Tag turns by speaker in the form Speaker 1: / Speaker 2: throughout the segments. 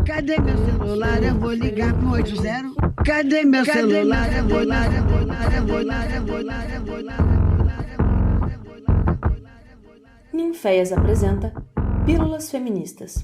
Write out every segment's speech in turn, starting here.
Speaker 1: Cadê meu celular? Eu vou ligar pro 80. Cadê meu celular? Eu vou ligar, eu vou ligar, eu vou ligar, eu vou ligar, eu vou ligar.
Speaker 2: Ninféias apresenta Pílulas Feministas.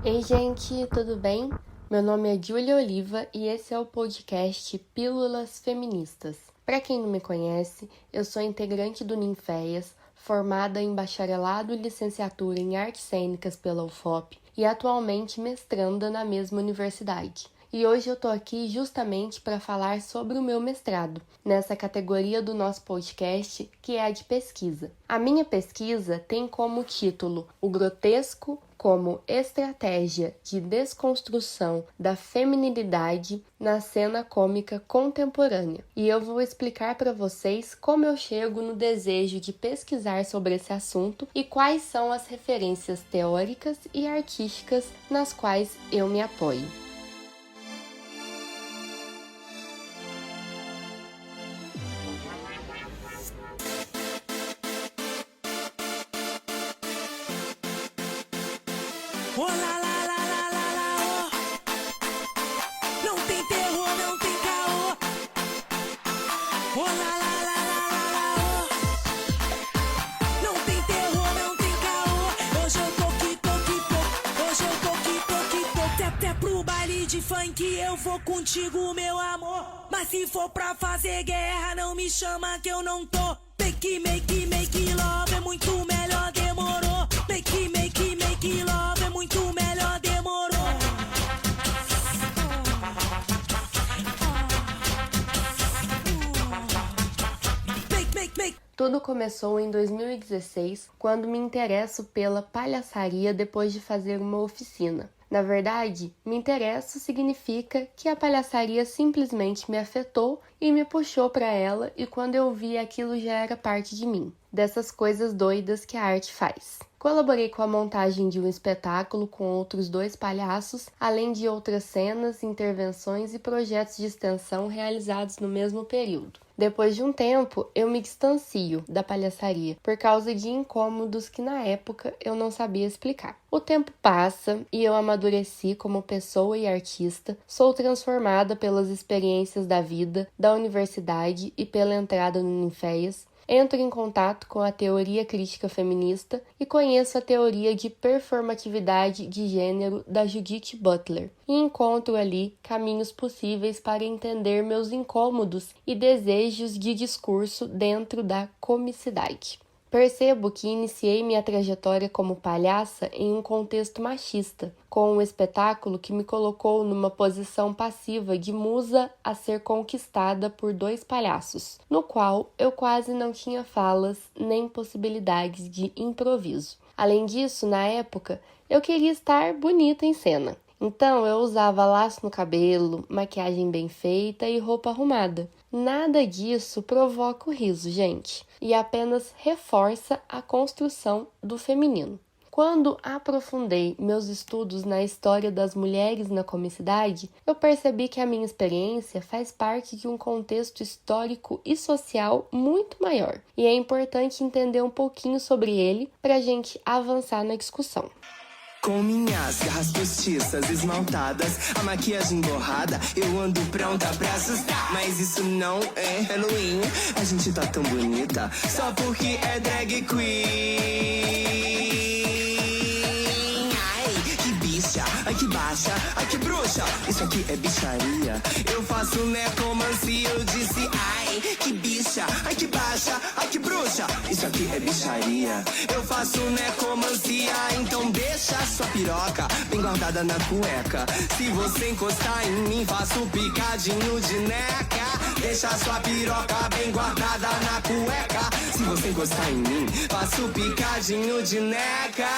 Speaker 3: Ei, gente, tudo bem? Meu nome é Júlia Oliva e esse é o podcast Pílulas Feministas. Para quem não me conhece, eu sou integrante do Ninféias, formada em bacharelado e licenciatura em artes cênicas pela UFOP e atualmente mestranda na mesma universidade. E hoje eu tô aqui justamente para falar sobre o meu mestrado, nessa categoria do nosso podcast, que é a de pesquisa. A minha pesquisa tem como título O Grotesco como Estratégia de Desconstrução da Feminilidade na Cena Cômica Contemporânea. E eu vou explicar para vocês como eu chego no desejo de pesquisar sobre esse assunto e quais são as referências teóricas e artísticas nas quais eu me apoio.
Speaker 4: Oh, lá, lá, lá, lá, lá, lá, oh. Não tem terror, não tem caô. Oh, lá, lá, lá, lá, lá, lá, oh. Não tem terror, não tem caô. Hoje eu tô que tô. Hoje eu tô que tô. Até pro baile de funk eu vou contigo, meu amor. Mas se for pra fazer guerra, não me chama que eu não tô. Make love é muito melhor, demorou. Make love é muito melhor, demorou. Make.
Speaker 3: Tudo começou em 2016, quando me interesso pela palhaçaria depois de fazer uma oficina. Na verdade, me interesso significa que a palhaçaria simplesmente me afetou e me puxou para ela, e quando eu vi aquilo já era parte de mim, dessas coisas doidas que a arte faz. Colaborei com a montagem de um espetáculo com outros 2 palhaços, além de outras cenas, intervenções e projetos de extensão realizados no mesmo período. Depois de um tempo, eu me distancio da palhaçaria por causa de incômodos que na época eu não sabia explicar. O tempo passa e eu amadureci como pessoa e artista, sou transformada pelas experiências da vida, da universidade e pela entrada no Ninféias. Entro em contato com a teoria crítica feminista e conheço a teoria de performatividade de gênero da Judith Butler. E encontro ali caminhos possíveis para entender meus incômodos e desejos de discurso dentro da comicidade. Percebo que iniciei minha trajetória como palhaça em um contexto machista, com um espetáculo que me colocou numa posição passiva de musa a ser conquistada por 2 palhaços, no qual eu quase não tinha falas nem possibilidades de improviso. Além disso, na época, eu queria estar bonita em cena. Então, eu usava laço no cabelo, maquiagem bem feita e roupa arrumada. Nada disso provoca o riso, gente, e apenas reforça a construção do feminino. Quando aprofundei meus estudos na história das mulheres na comicidade, eu percebi que a minha experiência faz parte de um contexto histórico e social muito maior, e é importante entender um pouquinho sobre ele para a gente avançar na discussão.
Speaker 5: Com minhas garras postiças esmaltadas, a maquiagem borrada, eu ando pronta pra assustar. Mas isso não é Halloween, a gente tá tão bonita só porque é drag queen. Ai, que bicha, ai que baixa, ai que bruxa, isso aqui é bicharia. Eu faço necromancia, eu disse ai, que bicha, ai que baixa, ai que bruxa, isso aqui é bicharia. Eu faço necromancia, então deixa sua piroca bem guardada na cueca. Se você encostar em mim, faço picadinho de neca. Deixa sua piroca bem guardada na cueca. Se você encostar em mim, faço picadinho de neca.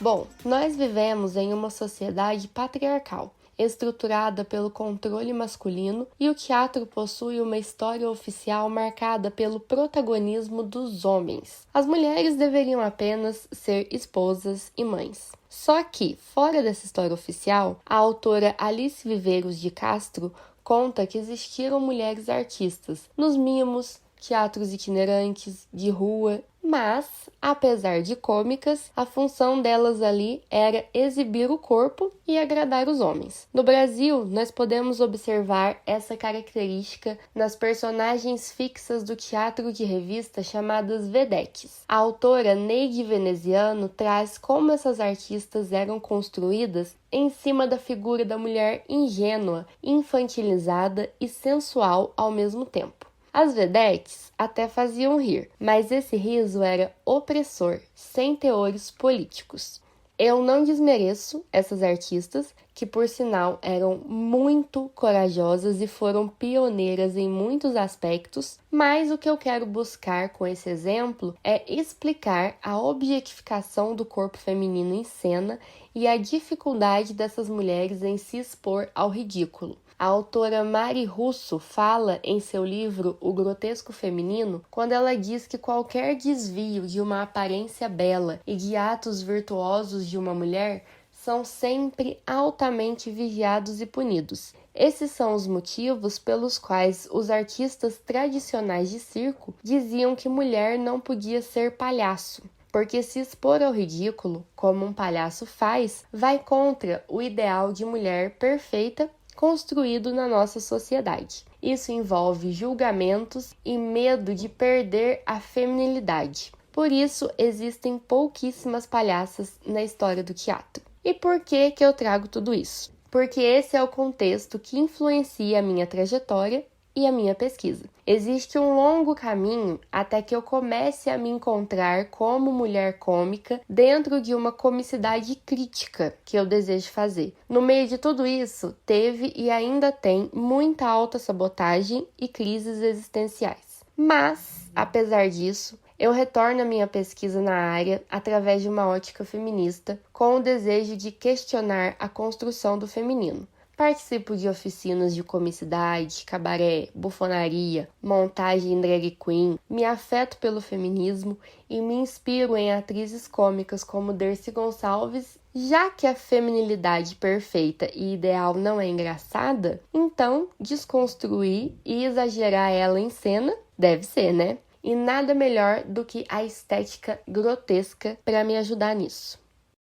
Speaker 3: Bom, nós vivemos em uma sociedade patriarcal estruturada pelo controle masculino, e o teatro possui uma história oficial marcada pelo protagonismo dos homens. As mulheres deveriam apenas ser esposas e mães. Só que, fora dessa história oficial, a autora Alice Viveiros de Castro conta que existiram mulheres artistas nos mimos, teatros itinerantes, de rua, mas, apesar de cômicas, a função delas ali era exibir o corpo e agradar os homens. No Brasil, nós podemos observar essa característica nas personagens fixas do teatro de revista chamadas vedetes. A autora Neide Veneziano traz como essas artistas eram construídas em cima da figura da mulher ingênua, infantilizada e sensual ao mesmo tempo. As vedetes até faziam rir, mas esse riso era opressor, sem teores políticos. Eu não desmereço essas artistas, que por sinal eram muito corajosas e foram pioneiras em muitos aspectos, mas o que eu quero buscar com esse exemplo é explicar a objetificação do corpo feminino em cena e a dificuldade dessas mulheres em se expor ao ridículo. A autora Mari Russo fala em seu livro O Grotesco Feminino, quando ela diz que qualquer desvio de uma aparência bela e de atos virtuosos de uma mulher são sempre altamente vigiados e punidos. Esses são os motivos pelos quais os artistas tradicionais de circo diziam que mulher não podia ser palhaço, porque se expor ao ridículo, como um palhaço faz, vai contra o ideal de mulher perfeita construído na nossa sociedade. Isso envolve julgamentos e medo de perder a feminilidade. Por isso, existem pouquíssimas palhaças na história do teatro. E por que eu trago tudo isso? Porque esse é o contexto que influencia a minha trajetória e a minha pesquisa. Existe um longo caminho até que eu comece a me encontrar como mulher cômica dentro de uma comicidade crítica que eu desejo fazer. No meio de tudo isso, teve e ainda tem muita autossabotagem e crises existenciais. Mas, apesar disso, eu retorno à minha pesquisa na área através de uma ótica feminista, com o desejo de questionar a construção do feminino. Participo de oficinas de comicidade, cabaré, bufonaria, montagem drag queen, me afeto pelo feminismo e me inspiro em atrizes cômicas como Dercy Gonçalves. Já que a feminilidade perfeita e ideal não é engraçada, então desconstruir e exagerar ela em cena deve ser, né? E nada melhor do que a estética grotesca para me ajudar nisso.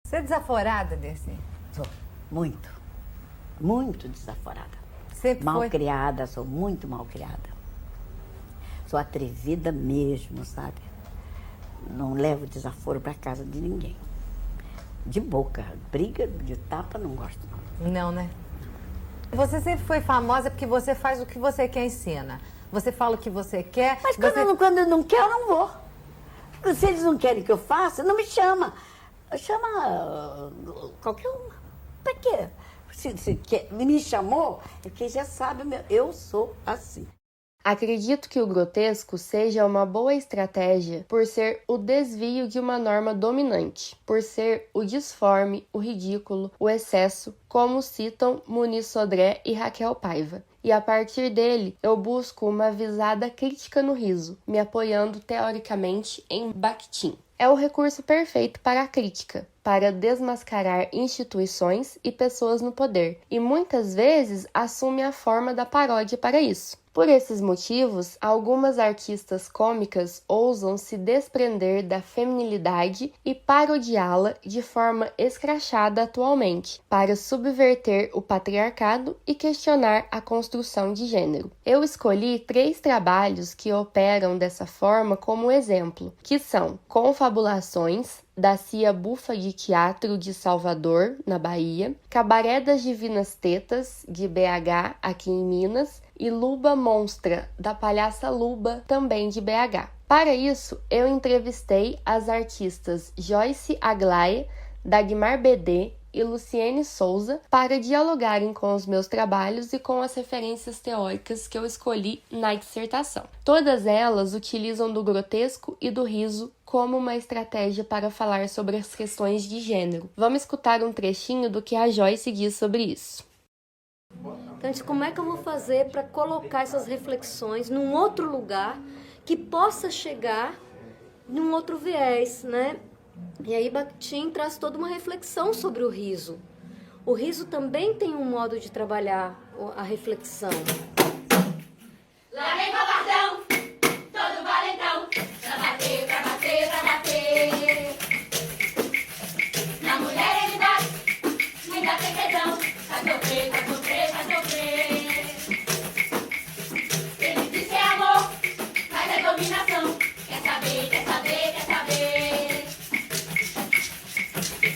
Speaker 6: Você é desaforada, Dercy?
Speaker 7: Sou muito. Muito desaforada.
Speaker 6: Sempre
Speaker 7: mal
Speaker 6: foi?
Speaker 7: criada, sou muito mal criada. Sou atrevida mesmo, sabe? Não levo desaforo para casa de ninguém. De boca, briga, de tapa, não gosto não.
Speaker 6: Não, né? Você sempre foi famosa porque você faz o que você quer em cena. Você fala o que você quer.
Speaker 7: Mas
Speaker 6: você...
Speaker 7: quando eu não quero, eu não vou. Se eles não querem que eu faça, não me chama. Chama qualquer uma. Pra quê? Se me chamou, é porque já sabe, eu sou assim.
Speaker 3: Acredito que o grotesco seja uma boa estratégia por ser o desvio de uma norma dominante, por ser o disforme, o ridículo, o excesso, como citam Muniz Sodré e Raquel Paiva. E a partir dele, eu busco uma visada crítica no riso, me apoiando teoricamente em Bakhtin. É o recurso perfeito para a crítica, para desmascarar instituições e pessoas no poder, e muitas vezes assume a forma da paródia para isso. Por esses motivos, algumas artistas cômicas ousam se desprender da feminilidade e parodiá-la de forma escrachada atualmente, para subverter o patriarcado e questionar a construção de gênero. Eu escolhi 3 trabalhos que operam dessa forma como exemplo, que são Confabulações, da Cia Bufa de Teatro de Salvador, na Bahia, Cabaré das Divinas Tetas, de BH, aqui em Minas, e Luba Monstra, da Palhaça Luba, também de BH. Para isso, eu entrevistei as artistas Joyce Aglaé, Dagmar Bedê e Luciene Souza para dialogarem com os meus trabalhos e com as referências teóricas que eu escolhi na dissertação. Todas elas utilizam do grotesco e do riso como uma estratégia para falar sobre as questões de gênero. Vamos escutar um trechinho do que a Joyce diz sobre isso.
Speaker 8: Então, como é que eu vou fazer para colocar essas reflexões num outro lugar que possa chegar num outro viés, né? E aí Bakhtin traz toda uma reflexão sobre o riso. O riso também tem um modo de trabalhar a reflexão.
Speaker 9: Lá vem covardão, todo valentão, pra bater, pra bater, pra bater. Na mulher ele bate, ainda tem tesão, faz sofrer, faz sofrer, faz sofrer. Ele diz que é amor, mas é dominação. Quer saber, quer saber, quer saber.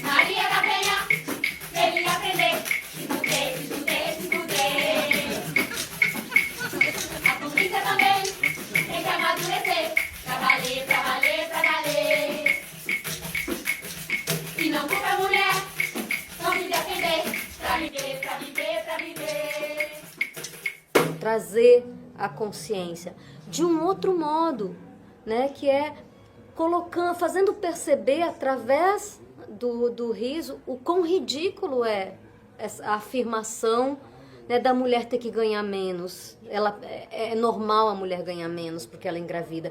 Speaker 9: Maria da Penha, ele aprender, se fuder, se fuder, se fuder. A polícia também tem que amadurecer, pra valer, pra valer, pra valer. E não culpa a mulher, não se defender, pra viver, pra viver, pra viver.
Speaker 8: Trazer a consciência de um outro modo, né, que é colocando, fazendo perceber através do riso o quão ridículo é a afirmação, né, da mulher ter que ganhar menos. É normal a mulher ganhar menos porque ela engravida.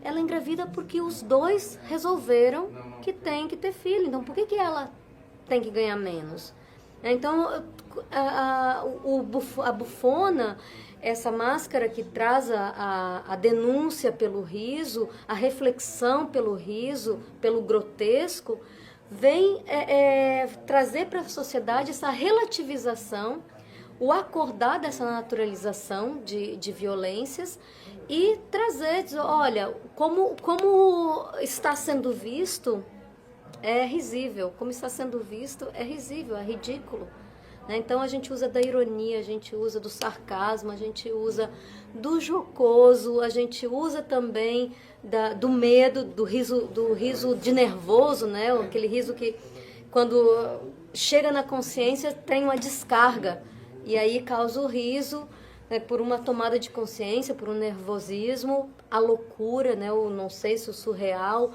Speaker 8: Ela engravida porque os dois resolveram que tem que ter filho. Então, por que ela tem que ganhar menos? Então, a bufona, essa máscara que traz a denúncia pelo riso, a reflexão pelo riso, pelo grotesco, vem trazer para a sociedade essa relativização, o acordar dessa naturalização de violências e trazer, olha, como está sendo visto é risível, como está sendo visto é risível, é ridículo. Então a gente usa da ironia, a gente usa do sarcasmo, a gente usa do jocoso, a gente usa também do medo, do riso de nervoso, né? Aquele riso que quando chega na consciência tem uma descarga e aí causa o riso, né, por uma tomada de consciência, por um nervosismo, a loucura, né, o não sei se o surreal.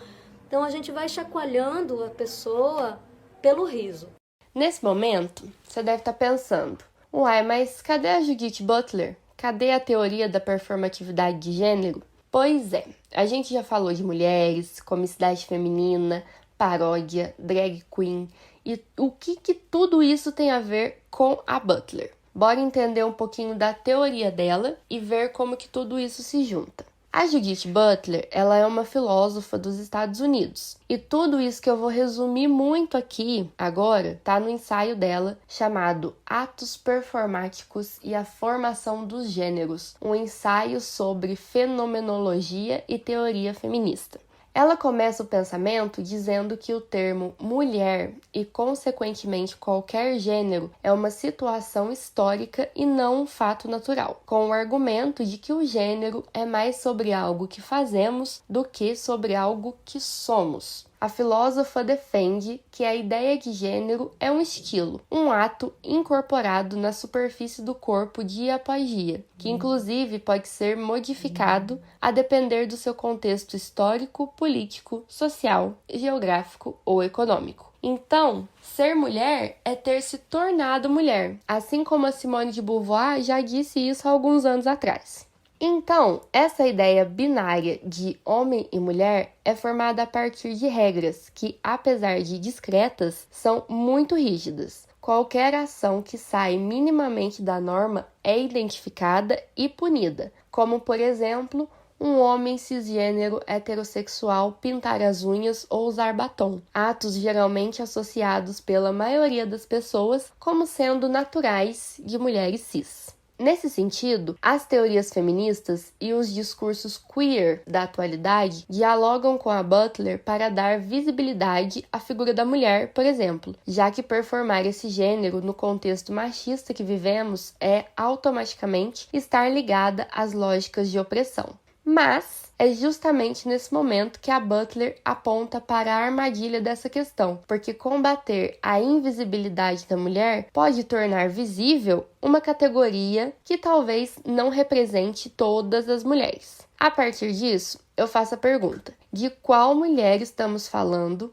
Speaker 8: Então a gente vai chacoalhando a pessoa pelo riso.
Speaker 3: Nesse momento, você deve estar pensando, uai, mas cadê a Judith Butler? Cadê a teoria da performatividade de gênero? Pois é, a gente já falou de mulheres, comicidade feminina, paródia, drag queen, e o que tudo isso tem a ver com a Butler? Bora entender um pouquinho da teoria dela e ver como que tudo isso se junta. A Judith Butler, ela é uma filósofa dos Estados Unidos. E tudo isso que eu vou resumir muito aqui agora tá no ensaio dela chamado Atos Performáticos e a Formação dos Gêneros, um ensaio sobre fenomenologia e teoria feminista. Ela começa o pensamento dizendo que o termo mulher e, consequentemente, qualquer gênero é uma situação histórica e não um fato natural, com o argumento de que o gênero é mais sobre algo que fazemos do que sobre algo que somos. A filósofa defende que a ideia de gênero é um estilo, um ato incorporado na superfície do corpo dia após dia, que inclusive pode ser modificado a depender do seu contexto histórico, político, social, geográfico ou econômico. Então, ser mulher é ter se tornado mulher, assim como a Simone de Beauvoir já disse isso há alguns anos atrás. Então, essa ideia binária de homem e mulher é formada a partir de regras que, apesar de discretas, são muito rígidas. Qualquer ação que sai minimamente da norma é identificada e punida, como, por exemplo, um homem cisgênero heterossexual pintar as unhas ou usar batom, atos geralmente associados pela maioria das pessoas como sendo naturais de mulheres cis. Nesse sentido, as teorias feministas e os discursos queer da atualidade dialogam com a Butler para dar visibilidade à figura da mulher, por exemplo, já que performar esse gênero no contexto machista que vivemos é automaticamente estar ligada às lógicas de opressão. Mas é justamente nesse momento que a Butler aponta para a armadilha dessa questão, porque combater a invisibilidade da mulher pode tornar visível uma categoria que talvez não represente todas as mulheres. A partir disso, eu faço a pergunta: de qual mulher estamos falando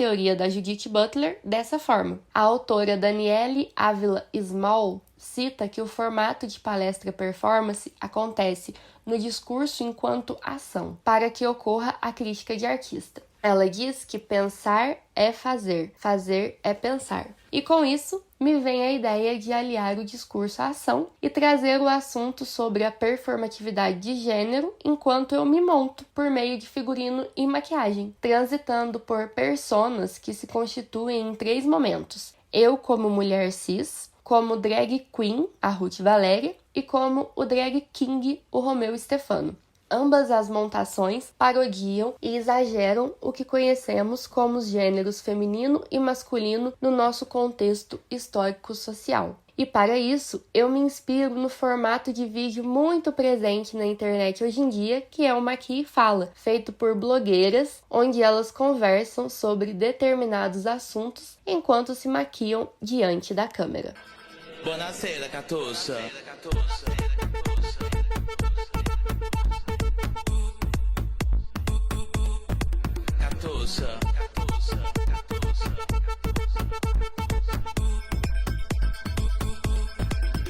Speaker 3: teoria da Judith Butler dessa forma. A autora Danielle Ávila Small cita que o formato de palestra-performance acontece no discurso enquanto ação, para que ocorra a crítica de artista. Ela diz que pensar é fazer, fazer é pensar. E com isso, me vem a ideia de aliar o discurso à ação e trazer o assunto sobre a performatividade de gênero enquanto eu me monto por meio de figurino e maquiagem, transitando por personas que se constituem em 3 momentos. Eu como mulher cis, como drag queen, a Ruth Valéria, e como o drag king, o Romeu Stefano. Ambas as montações parodiam e exageram o que conhecemos como os gêneros feminino e masculino no nosso contexto histórico-social. E para isso, eu me inspiro no formato de vídeo muito presente na internet hoje em dia, que é o Maqui e Fala, feito por blogueiras, onde elas conversam sobre determinados assuntos enquanto se maquiam diante da câmera.
Speaker 5: Buonasera, Catuça.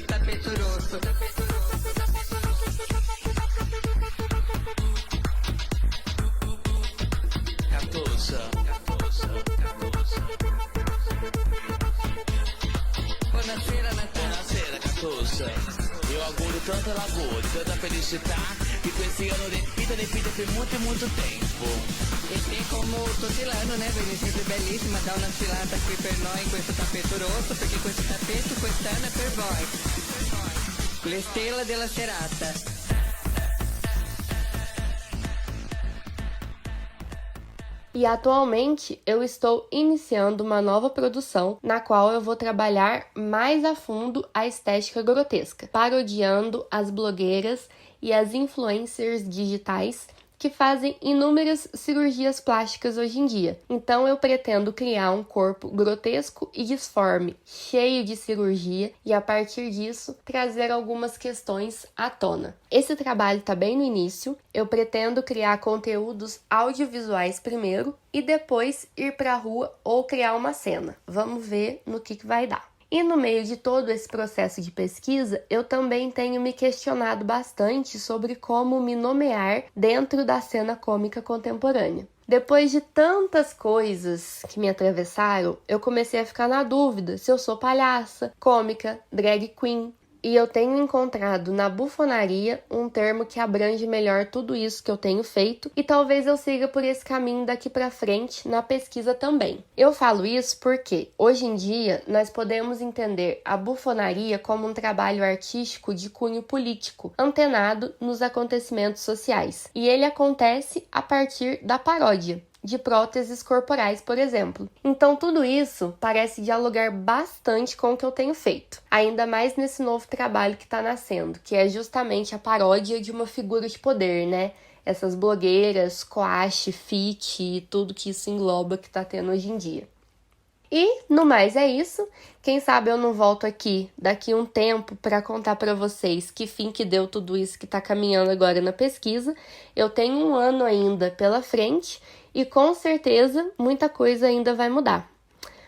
Speaker 5: Tapete rosso. Catuça. Buonasera, Catuça. Eu auguro tanta lagoa, tanta felicidade, e com esse ano repita por muito tempo.
Speaker 10: E te como tutti l'anno, né? Veni sempre bellissima, dá una sfilata qui per noi in questo tappeto rosso, perché questo tappeto quest'anno è per voi. Le stelle della serata.
Speaker 3: E atualmente eu estou iniciando uma nova produção na qual eu vou trabalhar mais a fundo a estética grotesca, parodiando as blogueiras e as influencers digitais que fazem inúmeras cirurgias plásticas hoje em dia. Então eu pretendo criar um corpo grotesco e disforme, cheio de cirurgia, e a partir disso trazer algumas questões à tona. Esse trabalho está bem no início, eu pretendo criar conteúdos audiovisuais primeiro e depois ir para a rua ou criar uma cena. Vamos ver no que vai dar. E no meio de todo esse processo de pesquisa, eu também tenho me questionado bastante sobre como me nomear dentro da cena cômica contemporânea. Depois de tantas coisas que me atravessaram, eu comecei a ficar na dúvida se eu sou palhaça, cômica, drag queen. E eu tenho encontrado na bufonaria um termo que abrange melhor tudo isso que eu tenho feito, e talvez eu siga por esse caminho daqui pra frente na pesquisa também. Eu falo isso porque, hoje em dia, nós podemos entender a bufonaria como um trabalho artístico de cunho político, antenado nos acontecimentos sociais. E ele acontece a partir da paródia de próteses corporais, por exemplo. Então tudo isso parece dialogar bastante com o que eu tenho feito, ainda mais nesse novo trabalho que está nascendo, que é justamente a paródia de uma figura de poder, né? Essas blogueiras, coache, fit e tudo que isso engloba que está tendo hoje em dia. E, no mais, é isso. Quem sabe eu não volto aqui daqui um tempo para contar para vocês que fim que deu tudo isso que está caminhando agora na pesquisa. Eu tenho um ano ainda pela frente e com certeza muita coisa ainda vai mudar.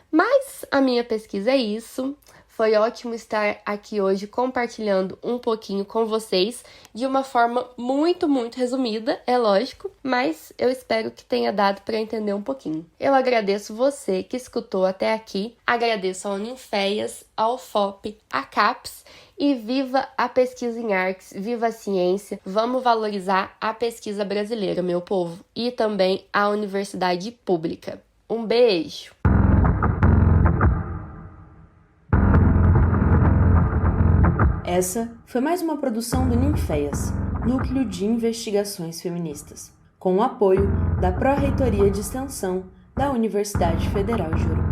Speaker 3: Mas a minha pesquisa é isso. Foi ótimo estar aqui hoje compartilhando um pouquinho com vocês de uma forma muito resumida, é lógico, mas eu espero que tenha dado para entender um pouquinho. Eu agradeço você que escutou até aqui, agradeço ao Ninféias, ao FOP, à CAPES e viva a pesquisa em artes, viva a ciência, vamos valorizar a pesquisa brasileira, meu povo, e também a universidade pública. Um beijo!
Speaker 2: Essa foi mais uma produção do Ninféias, Núcleo de Investigações Feministas, com o apoio da Pró-Reitoria de Extensão da Universidade Federal de Ouro